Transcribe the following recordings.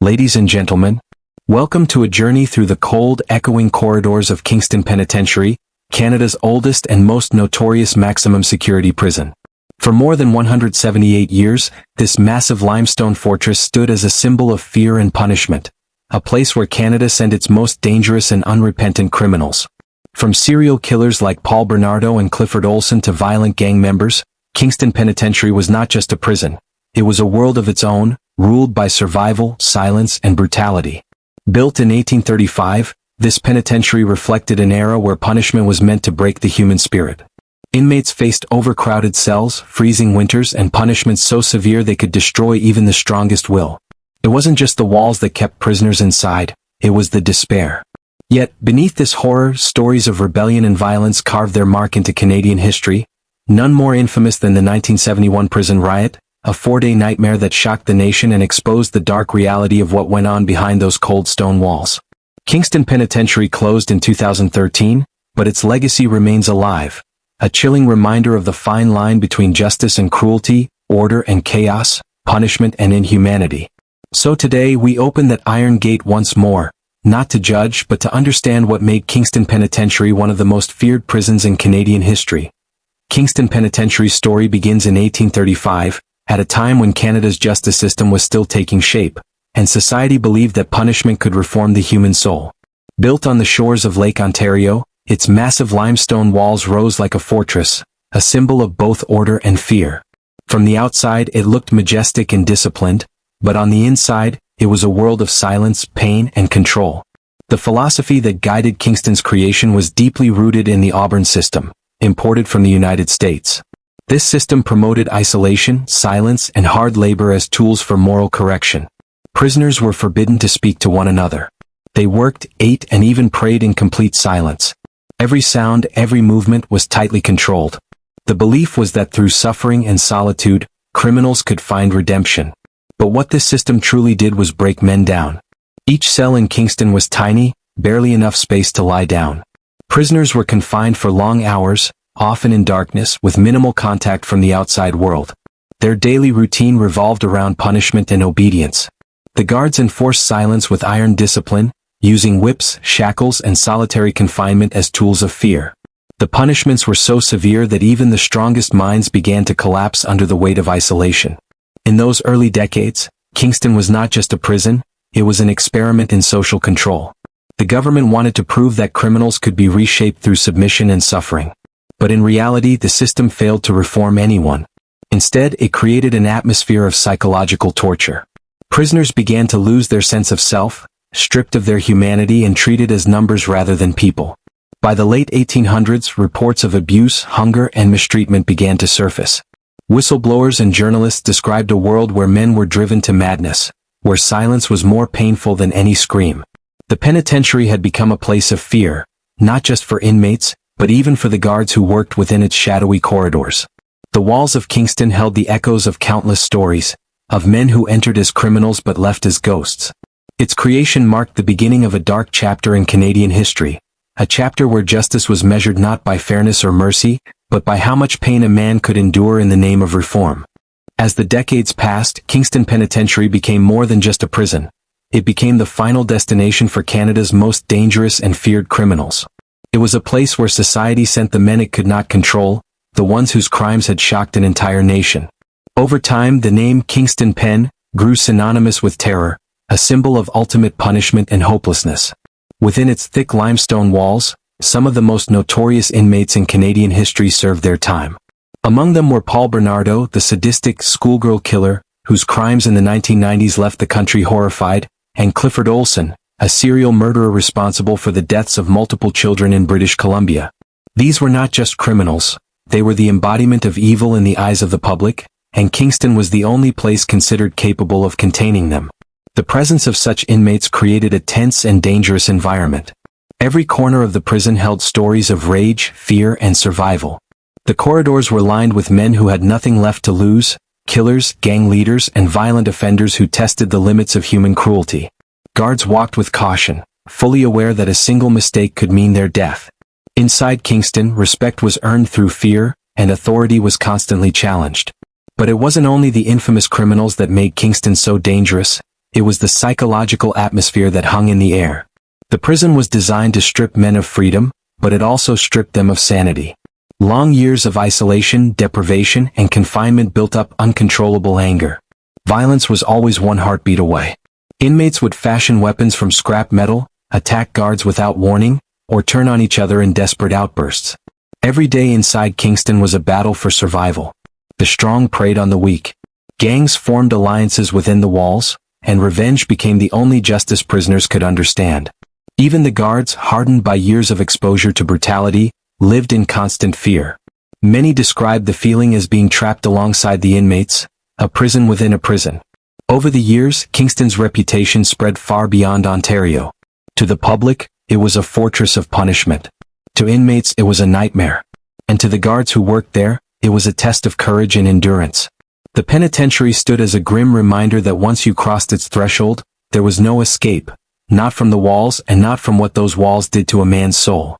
Ladies and gentlemen, welcome to a journey through the cold, echoing corridors of Kingston Penitentiary, Canada's oldest and most notorious maximum security prison. For more than 178 years, this massive limestone fortress stood as a symbol of fear and punishment, a place where Canada sent its most dangerous and unrepentant criminals. From serial killers like Paul Bernardo and Clifford Olson to violent gang members, Kingston Penitentiary was not just a prison. It was a world of its own, ruled by survival, silence, and brutality. Built in 1835, this penitentiary reflected an era where punishment was meant to break the human spirit. Inmates faced overcrowded cells, freezing winters, and punishments so severe they could destroy even the strongest will. It wasn't just the walls that kept prisoners inside, it was the despair. Yet, beneath this horror, stories of rebellion and violence carved their mark into Canadian history, none more infamous than the 1971 prison riot, a 4-day nightmare that shocked the nation and exposed the dark reality of what went on behind those cold stone walls. Kingston Penitentiary closed in 2013, but its legacy remains alive, a chilling reminder of the fine line between justice and cruelty, order and chaos, punishment and inhumanity. So today we open that iron gate once more, not to judge but to understand what made Kingston Penitentiary one of the most feared prisons in Canadian history. Kingston Penitentiary's story begins in 1835, at a time when Canada's justice system was still taking shape, and society believed that punishment could reform the human soul. Built on the shores of Lake Ontario, its massive limestone walls rose like a fortress, a symbol of both order and fear. From the outside it looked majestic and disciplined, but on the inside, it was a world of silence, pain, and control. The philosophy that guided Kingston's creation was deeply rooted in the Auburn system, imported from the United States. This system promoted isolation, silence, and hard labor as tools for moral correction. Prisoners were forbidden to speak to one another. They worked, ate, and even prayed in complete silence. Every sound, every movement was tightly controlled. The belief was that through suffering and solitude, criminals could find redemption. But what this system truly did was break men down. Each cell in Kingston was tiny, barely enough space to lie down. Prisoners were confined for long hours, often in darkness, with minimal contact from the outside world. Their daily routine revolved around punishment and obedience. The guards enforced silence with iron discipline, using whips, shackles, and solitary confinement as tools of fear. The punishments were so severe that even the strongest minds began to collapse under the weight of isolation. In those early decades, Kingston was not just a prison, it was an experiment in social control. The government wanted to prove that criminals could be reshaped through submission and suffering. But in reality, the system failed to reform anyone. Instead, it created an atmosphere of psychological torture. Prisoners began to lose their sense of self, stripped of their humanity and treated as numbers rather than people. By the late 1800s, reports of abuse, hunger, and mistreatment began to surface. Whistleblowers and journalists described a world where men were driven to madness, where silence was more painful than any scream. The penitentiary had become a place of fear, not just for inmates, but even for the guards who worked within its shadowy corridors. The walls of Kingston held the echoes of countless stories, of men who entered as criminals but left as ghosts. Its creation marked the beginning of a dark chapter in Canadian history, a chapter where justice was measured not by fairness or mercy, but by how much pain a man could endure in the name of reform. As the decades passed, Kingston Penitentiary became more than just a prison. It became the final destination for Canada's most dangerous and feared criminals. It was a place where society sent the men it could not control, the ones whose crimes had shocked an entire nation. Over time, the name Kingston Pen grew synonymous with terror, a symbol of ultimate punishment and hopelessness. Within its thick limestone walls, some of the most notorious inmates in Canadian history served their time. Among them were Paul Bernardo, the sadistic schoolgirl killer, whose crimes in the 1990s left the country horrified, and Clifford Olson, a serial murderer responsible for the deaths of multiple children in British Columbia. These were not just criminals, they were the embodiment of evil in the eyes of the public, and Kingston was the only place considered capable of containing them. The presence of such inmates created a tense and dangerous environment. Every corner of the prison held stories of rage, fear, and survival. The corridors were lined with men who had nothing left to lose, killers, gang leaders, and violent offenders who tested the limits of human cruelty. Guards walked with caution, fully aware that a single mistake could mean their death. Inside Kingston, respect was earned through fear, and authority was constantly challenged. But it wasn't only the infamous criminals that made Kingston so dangerous, it was the psychological atmosphere that hung in the air. The prison was designed to strip men of freedom, but it also stripped them of sanity. Long years of isolation, deprivation, and confinement built up uncontrollable anger. Violence was always one heartbeat away. Inmates would fashion weapons from scrap metal, attack guards without warning, or turn on each other in desperate outbursts. Every day inside Kingston was a battle for survival. The strong preyed on the weak. Gangs formed alliances within the walls, and revenge became the only justice prisoners could understand. Even the guards, hardened by years of exposure to brutality, lived in constant fear. Many described the feeling as being trapped alongside the inmates, a prison within a prison. Over the years, Kingston's reputation spread far beyond Ontario. To the public, it was a fortress of punishment. To inmates, it was a nightmare. And to the guards who worked there, it was a test of courage and endurance. The penitentiary stood as a grim reminder that once you crossed its threshold, there was no escape, not from the walls and not from what those walls did to a man's soul.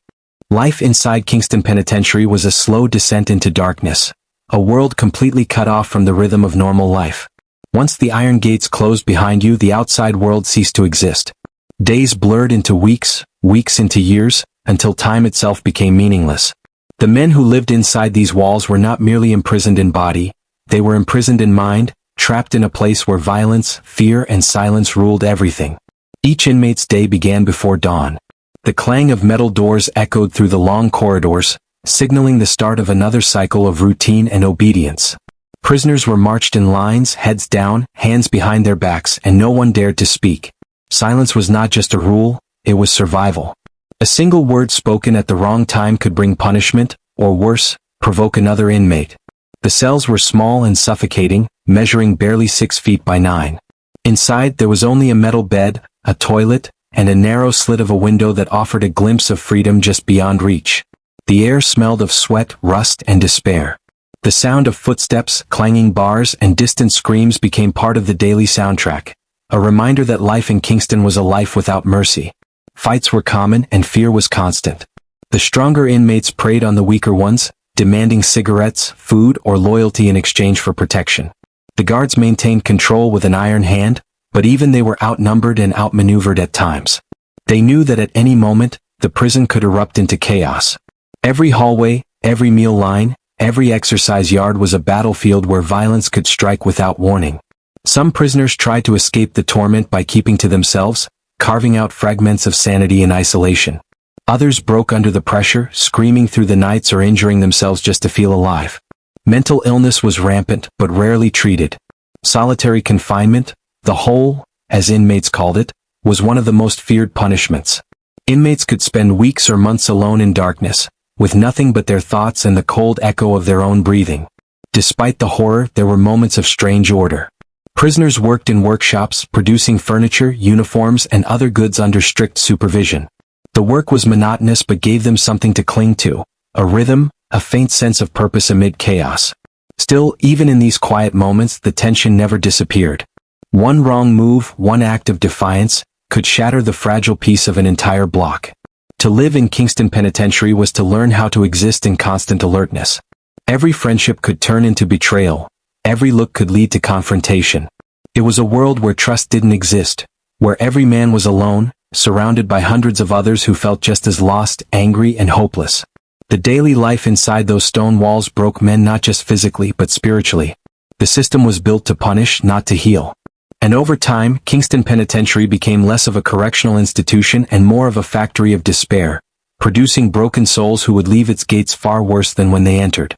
Life inside Kingston Penitentiary was a slow descent into darkness, a world completely cut off from the rhythm of normal life. Once the iron gates closed behind you, the outside world ceased to exist. Days blurred into weeks, weeks into years, until time itself became meaningless. The men who lived inside these walls were not merely imprisoned in body, they were imprisoned in mind, trapped in a place where violence, fear, and silence ruled everything. Each inmate's day began before dawn. The clang of metal doors echoed through the long corridors, signaling the start of another cycle of routine and obedience. Prisoners were marched in lines, heads down, hands behind their backs, and no one dared to speak. Silence was not just a rule, it was survival. A single word spoken at the wrong time could bring punishment, or worse, provoke another inmate. The cells were small and suffocating, measuring barely 6 feet by 9. Inside there was only a metal bed, a toilet, and a narrow slit of a window that offered a glimpse of freedom just beyond reach. The air smelled of sweat, rust, and despair. The sound of footsteps, clanging bars, and distant screams became part of the daily soundtrack, a reminder that life in Kingston was a life without mercy. Fights were common and fear was constant. The stronger inmates preyed on the weaker ones, demanding cigarettes, food, or loyalty in exchange for protection. The guards maintained control with an iron hand, but even they were outnumbered and outmaneuvered at times. They knew that at any moment, the prison could erupt into chaos. Every hallway, every meal line, every exercise yard was a battlefield where violence could strike without warning. Some prisoners tried to escape the torment by keeping to themselves, carving out fragments of sanity in isolation. Others broke under the pressure, screaming through the nights or injuring themselves just to feel alive. Mental illness was rampant, but rarely treated. Solitary confinement, the hole, as inmates called it, was one of the most feared punishments. Inmates could spend weeks or months alone in darkness, with nothing but their thoughts and the cold echo of their own breathing. Despite the horror, there were moments of strange order. Prisoners worked in workshops, producing furniture, uniforms, and other goods under strict supervision. The work was monotonous but gave them something to cling to, a rhythm, a faint sense of purpose amid chaos. Still, even in these quiet moments, the tension never disappeared. One wrong move, one act of defiance, could shatter the fragile peace of an entire block. To live in Kingston Penitentiary was to learn how to exist in constant alertness. Every friendship could turn into betrayal. Every look could lead to confrontation. It was a world where trust didn't exist, where every man was alone, surrounded by hundreds of others who felt just as lost, angry, and hopeless. The daily life inside those stone walls broke men not just physically but spiritually. The system was built to punish, not to heal. And over time, Kingston Penitentiary became less of a correctional institution and more of a factory of despair, producing broken souls who would leave its gates far worse than when they entered.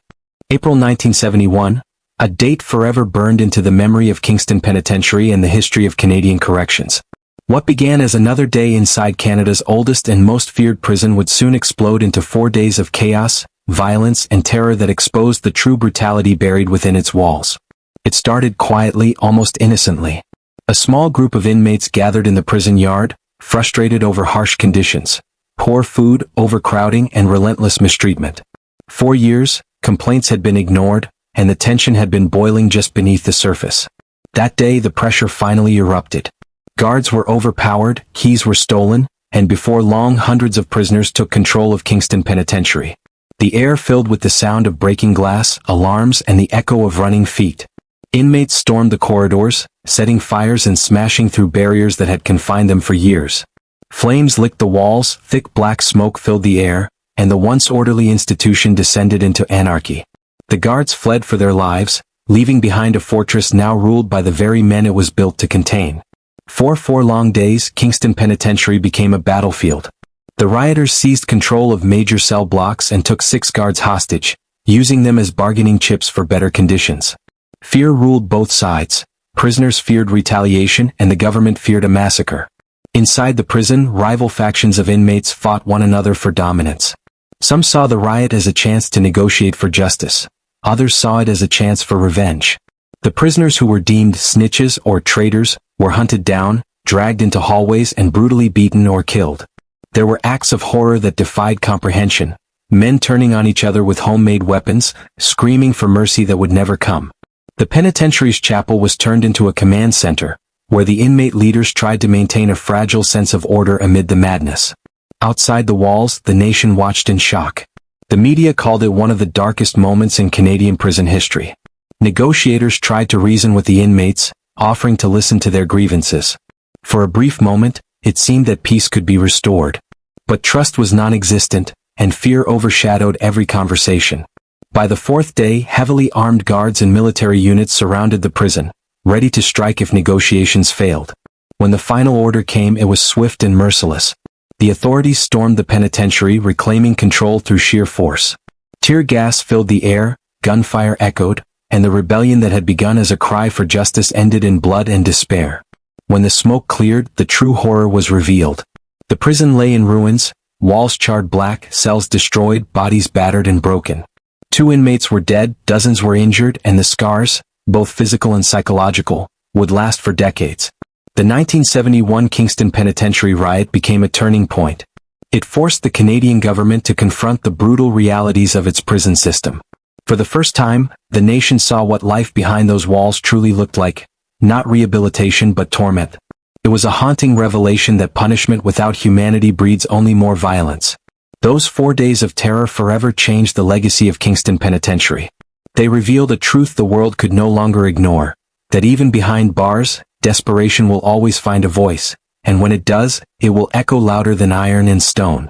April 1971, a date forever burned into the memory of Kingston Penitentiary and the history of Canadian corrections. What began as another day inside Canada's oldest and most feared prison would soon explode into 4 days of chaos, violence, and terror that exposed the true brutality buried within its walls. It started quietly, almost innocently. A small group of inmates gathered in the prison yard, frustrated over harsh conditions, poor food, overcrowding, and relentless mistreatment. For years, complaints had been ignored, and the tension had been boiling just beneath the surface. That day, the pressure finally erupted. Guards were overpowered, keys were stolen, and before long hundreds of prisoners took control of Kingston Penitentiary. The air filled with the sound of breaking glass, alarms, and the echo of running feet. Inmates stormed the corridors, setting fires and smashing through barriers that had confined them for years. Flames licked the walls, thick black smoke filled the air, and the once orderly institution descended into anarchy. The guards fled for their lives, leaving behind a fortress now ruled by the very men it was built to contain. For 4 long days, Kingston Penitentiary became a battlefield. The rioters seized control of major cell blocks and took 6 guards hostage, using them as bargaining chips for better conditions. Fear ruled both sides. Prisoners feared retaliation and the government feared a massacre. Inside the prison, rival factions of inmates fought one another for dominance. Some saw the riot as a chance to negotiate for justice. Others saw it as a chance for revenge. The prisoners who were deemed snitches or traitors were hunted down, dragged into hallways and brutally beaten or killed. There were acts of horror that defied comprehension. Men turning on each other with homemade weapons, screaming for mercy that would never come. The penitentiary's chapel was turned into a command center, where the inmate leaders tried to maintain a fragile sense of order amid the madness. Outside the walls, the nation watched in shock. The media called it one of the darkest moments in Canadian prison history. Negotiators tried to reason with the inmates, offering to listen to their grievances. For a brief moment, it seemed that peace could be restored. But trust was non-existent, and fear overshadowed every conversation. By the 4th day, heavily armed guards and military units surrounded the prison, ready to strike if negotiations failed. When the final order came, it was swift and merciless. The authorities stormed the penitentiary, reclaiming control through sheer force. Tear gas filled the air, gunfire echoed, and the rebellion that had begun as a cry for justice ended in blood and despair. When the smoke cleared, the true horror was revealed. The prison lay in ruins, walls charred black, cells destroyed, bodies battered and broken. 2 inmates were dead, dozens were injured, and the scars, both physical and psychological, would last for decades. The 1971 Kingston Penitentiary riot became a turning point. It forced the Canadian government to confront the brutal realities of its prison system. For the first time, the nation saw what life behind those walls truly looked like, not rehabilitation but torment. It was a haunting revelation that punishment without humanity breeds only more violence. Those 4 days of terror forever changed the legacy of Kingston Penitentiary. They revealed a truth the world could no longer ignore, that even behind bars, desperation will always find a voice, and when it does, it will echo louder than iron and stone.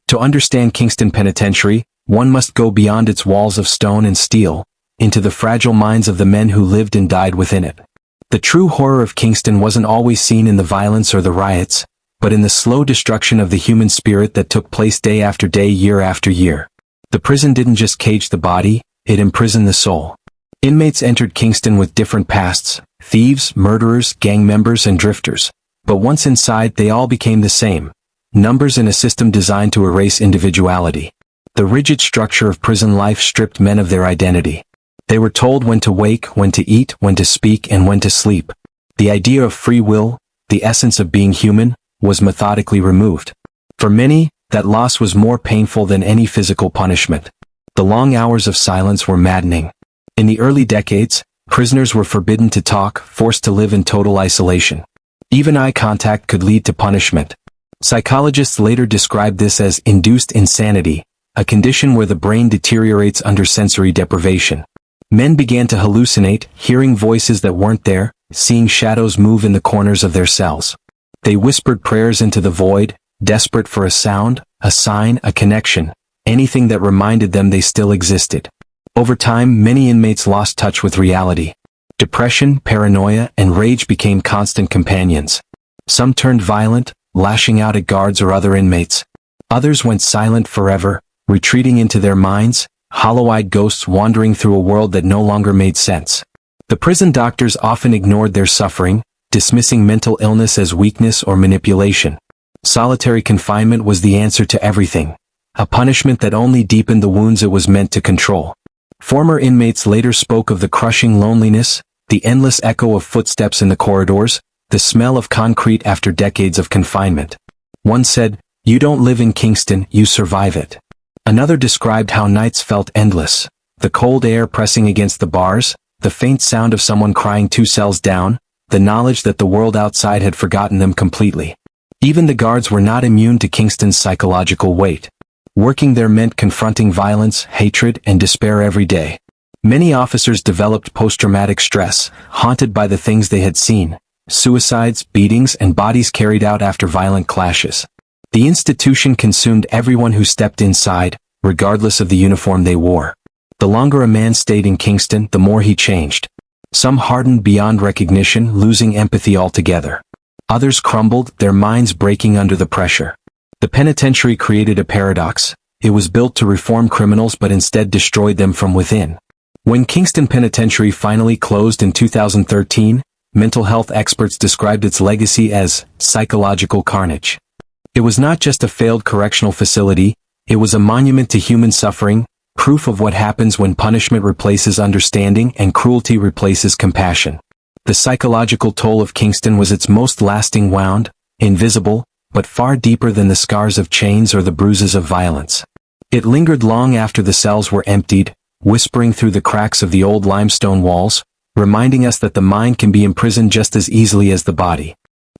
To understand Kingston Penitentiary, one must go beyond its walls of stone and steel, into the fragile minds of the men who lived and died within it. The true horror of Kingston wasn't always seen in the violence or the riots, but in the slow destruction of the human spirit that took place day after day, year after year. The prison didn't just cage the body, it imprisoned the soul. Inmates entered Kingston with different pasts, thieves, murderers, gang members, and drifters. But once inside, they all became the same, numbers in a system designed to erase individuality. The rigid structure of prison life stripped men of their identity. They were told when to wake, when to eat, when to speak, and when to sleep. The idea of free will, the essence of being human, was methodically removed. For many, that loss was more painful than any physical punishment. The long hours of silence were maddening. In the early decades, prisoners were forbidden to talk, forced to live in total isolation. Even eye contact could lead to punishment. Psychologists later described this as induced insanity, a condition where the brain deteriorates under sensory deprivation. Men began to hallucinate, hearing voices that weren't there, seeing shadows move in the corners of their cells. They whispered prayers into the void, desperate for a sound, a sign, a connection, anything that reminded them they still existed. Over time, many inmates lost touch with reality. Depression, paranoia, and rage became constant companions. Some turned violent, lashing out at guards or other inmates. Others went silent forever, retreating into their minds, hollow-eyed ghosts wandering through a world that no longer made sense. The prison doctors often ignored their suffering, dismissing mental illness as weakness or manipulation. Solitary confinement was the answer to everything, a punishment that only deepened the wounds it was meant to control. Former inmates later spoke of the crushing loneliness, the endless echo of footsteps in the corridors, the smell of concrete after decades of confinement. One said, "You don't live in Kingston, you survive it." Another described how nights felt endless, the cold air pressing against the bars, the faint sound of someone crying 2 cells down, the knowledge that the world outside had forgotten them completely. Even the guards were not immune to Kingston's psychological weight. Working there meant confronting violence, hatred, and despair every day. Many officers developed post-traumatic stress, haunted by the things they had seen: suicides, beatings, and bodies carried out after violent clashes. The institution consumed everyone who stepped inside, regardless of the uniform they wore. The longer a man stayed in Kingston, the more he changed. Some hardened beyond recognition, losing empathy altogether. Others crumbled, their minds breaking under the pressure. The penitentiary created a paradox. It was built to reform criminals but instead destroyed them from within. When Kingston Penitentiary finally closed in 2013, mental health experts described its legacy as psychological carnage. It was not just a failed correctional facility, it was a monument to human suffering, proof of what happens when punishment replaces understanding and cruelty replaces compassion. The psychological toll of Kingston was its most lasting wound, invisible, but far deeper than the scars of chains or the bruises of violence. It lingered long after the cells were emptied, whispering through the cracks of the old limestone walls, reminding us that the mind can be imprisoned just as easily as the body.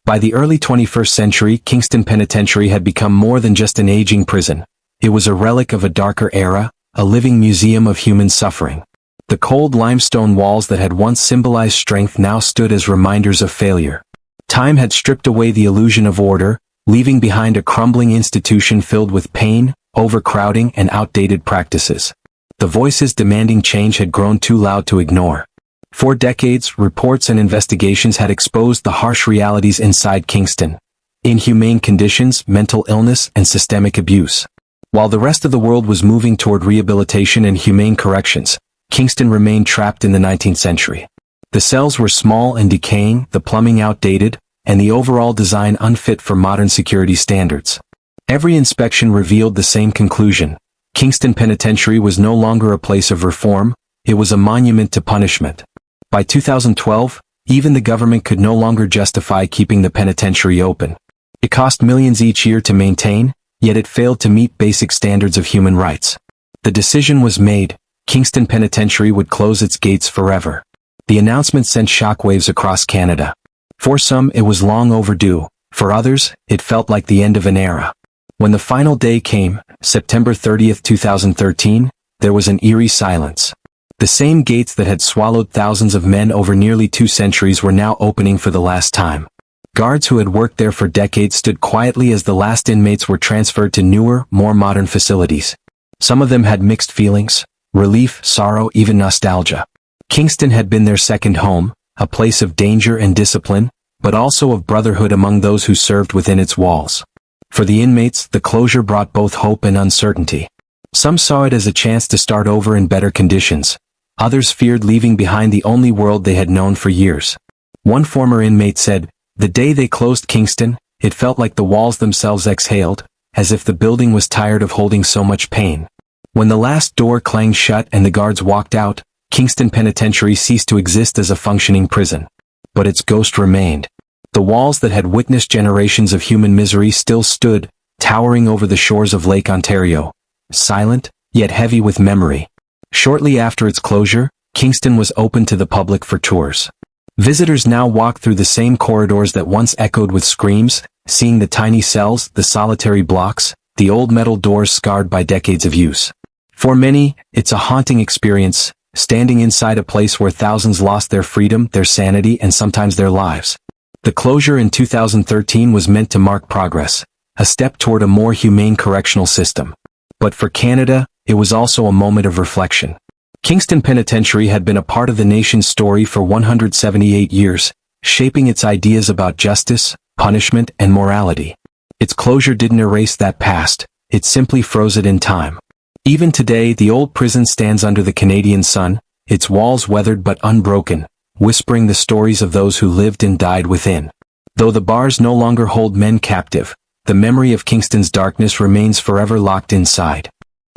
By the early 21st century, Kingston Penitentiary had become more than just an aging prison. It was a relic of a darker era, a living museum of human suffering. The cold limestone walls that had once symbolized strength now stood as reminders of failure. Time had stripped away the illusion of order, leaving behind a crumbling institution filled with pain, overcrowding, and outdated practices. The voices demanding change had grown too loud to ignore. For decades, reports and investigations had exposed the harsh realities inside Kingston: inhumane conditions, mental illness, and systemic abuse. While the rest of the world was moving toward rehabilitation and humane corrections, Kingston remained trapped in the 19th century. The cells were small and decaying, the plumbing outdated, and the overall design unfit for modern security standards. Every inspection revealed the same conclusion: Kingston Penitentiary was no longer a place of reform, it was a monument to punishment. By 2012, even the government could no longer justify keeping the penitentiary open. It cost millions each year to maintain, yet it failed to meet basic standards of human rights. The decision was made: Kingston Penitentiary would close its gates forever. The announcement sent shockwaves across Canada. For some, it was long overdue. For others, it felt like the end of an era. When the final day came, September 30, 2013, there was an eerie silence. The same gates that had swallowed thousands of men over nearly 2 centuries were now opening for the last time. Guards who had worked there for decades stood quietly as the last inmates were transferred to newer, more modern facilities. Some of them had mixed feelings: relief, sorrow, even nostalgia. Kingston had been their second home, a place of danger and discipline, but also of brotherhood among those who served within its walls. For the inmates, the closure brought both hope and uncertainty. Some saw it as a chance to start over in better conditions. Others feared leaving behind the only world they had known for years. One former inmate said, "The day they closed Kingston, it felt like the walls themselves exhaled, as if the building was tired of holding so much pain." When the last door clanged shut and the guards walked out, Kingston Penitentiary ceased to exist as a functioning prison. But its ghost remained. The walls that had witnessed generations of human misery still stood, towering over the shores of Lake Ontario, silent, yet heavy with memory. Shortly after its closure, Kingston was open to the public for tours. Visitors now walked through the same corridors that once echoed with screams, seeing the tiny cells, the solitary blocks, the old metal doors scarred by decades of use. For many, it's a haunting experience, standing inside a place where thousands lost their freedom, their sanity, and sometimes their lives. The closure in 2013 was meant to mark progress, a step toward a more humane correctional system. But for Canada, it was also a moment of reflection. Kingston Penitentiary had been a part of the nation's story for 178 years, shaping its ideas about justice, punishment, and morality. Its closure didn't erase that past, it simply froze it in time. Even today, the old prison stands under the Canadian sun, its walls weathered but unbroken, whispering the stories of those who lived and died within. Though the bars no longer hold men captive, the memory of Kingston's darkness remains forever locked inside.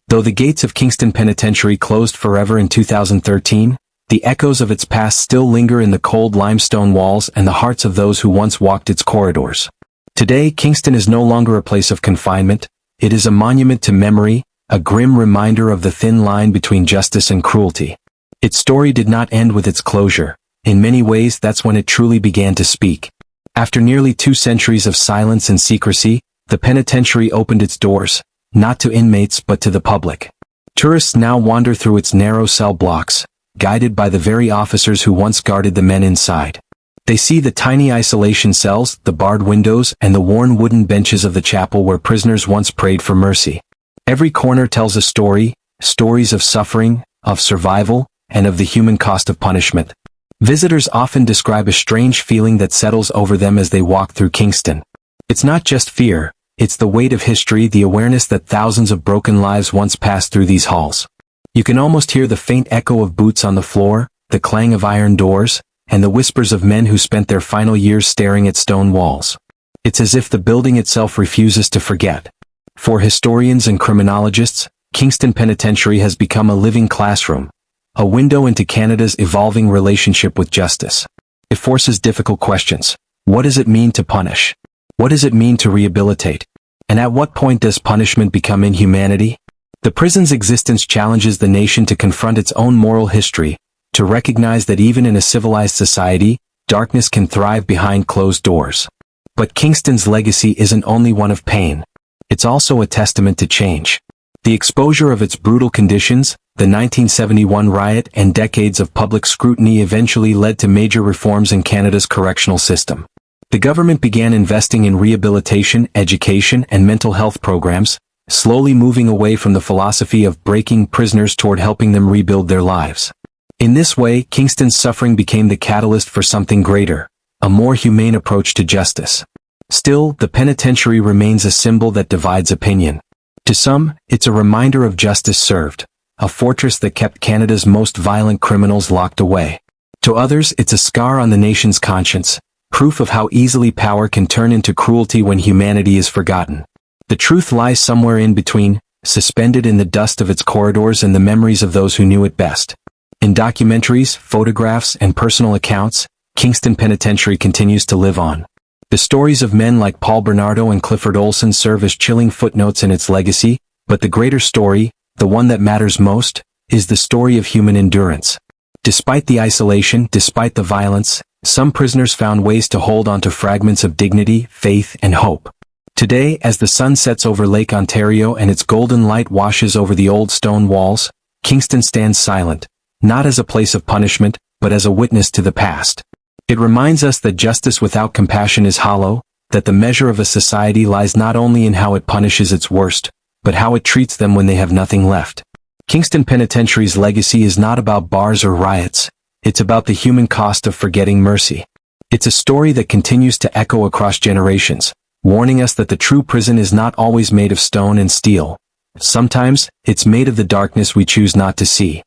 Though the gates of Kingston Penitentiary closed forever in 2013, the echoes of its past still linger in the cold limestone walls and the hearts of those who once walked its corridors. Today, Kingston is no longer a place of confinement, it is a monument to memory, a grim reminder of the thin line between justice and cruelty. Its story did not end with its closure. In many ways, that's when it truly began to speak. After nearly 2 centuries of silence and secrecy, the penitentiary opened its doors, not to inmates but to the public. Tourists now wander through its narrow cell blocks, guided by the very officers who once guarded the men inside. They see the tiny isolation cells, the barred windows, and the worn wooden benches of the chapel where prisoners once prayed for mercy. Every corner tells a story, stories of suffering, of survival, and of the human cost of punishment. Visitors often describe a strange feeling that settles over them as they walk through Kingston. It's not just fear, it's the weight of history, the awareness that thousands of broken lives once passed through these halls. You can almost hear the faint echo of boots on the floor, the clang of iron doors, and the whispers of men who spent their final years staring at stone walls. It's as if the building itself refuses to forget. For historians and criminologists, Kingston Penitentiary has become a living classroom, a window into Canada's evolving relationship with justice. It forces difficult questions. What does it mean to punish? What does it mean to rehabilitate? And at what point does punishment become inhumanity? The prison's existence challenges the nation to confront its own moral history, to recognize that even in a civilized society, darkness can thrive behind closed doors. But Kingston's legacy isn't only one of pain. It's also a testament to change. The exposure of its brutal conditions, the 1971 riot, and decades of public scrutiny eventually led to major reforms in Canada's correctional system. The government began investing in rehabilitation, education, and mental health programs, slowly moving away from the philosophy of breaking prisoners toward helping them rebuild their lives. In this way, Kingston's suffering became the catalyst for something greater, a more humane approach to justice. Still, the penitentiary remains a symbol that divides opinion. To some, it's a reminder of justice served, a fortress that kept Canada's most violent criminals locked away. To others, it's a scar on the nation's conscience, proof of how easily power can turn into cruelty when humanity is forgotten. The truth lies somewhere in between, suspended in the dust of its corridors and the memories of those who knew it best. In documentaries, photographs, and personal accounts, Kingston Penitentiary continues to live on. The stories of men like Paul Bernardo and Clifford Olson serve as chilling footnotes in its legacy, but the greater story, the one that matters most, is the story of human endurance. Despite the isolation, despite the violence, some prisoners found ways to hold on to fragments of dignity, faith, and hope. Today, as the sun sets over Lake Ontario and its golden light washes over the old stone walls, Kingston stands silent, not as a place of punishment, but as a witness to the past. It reminds us that justice without compassion is hollow, that the measure of a society lies not only in how it punishes its worst, but how it treats them when they have nothing left. Kingston Penitentiary's legacy is not about bars or riots, it's about the human cost of forgetting mercy. It's a story that continues to echo across generations, warning us that the true prison is not always made of stone and steel. Sometimes, it's made of the darkness we choose not to see.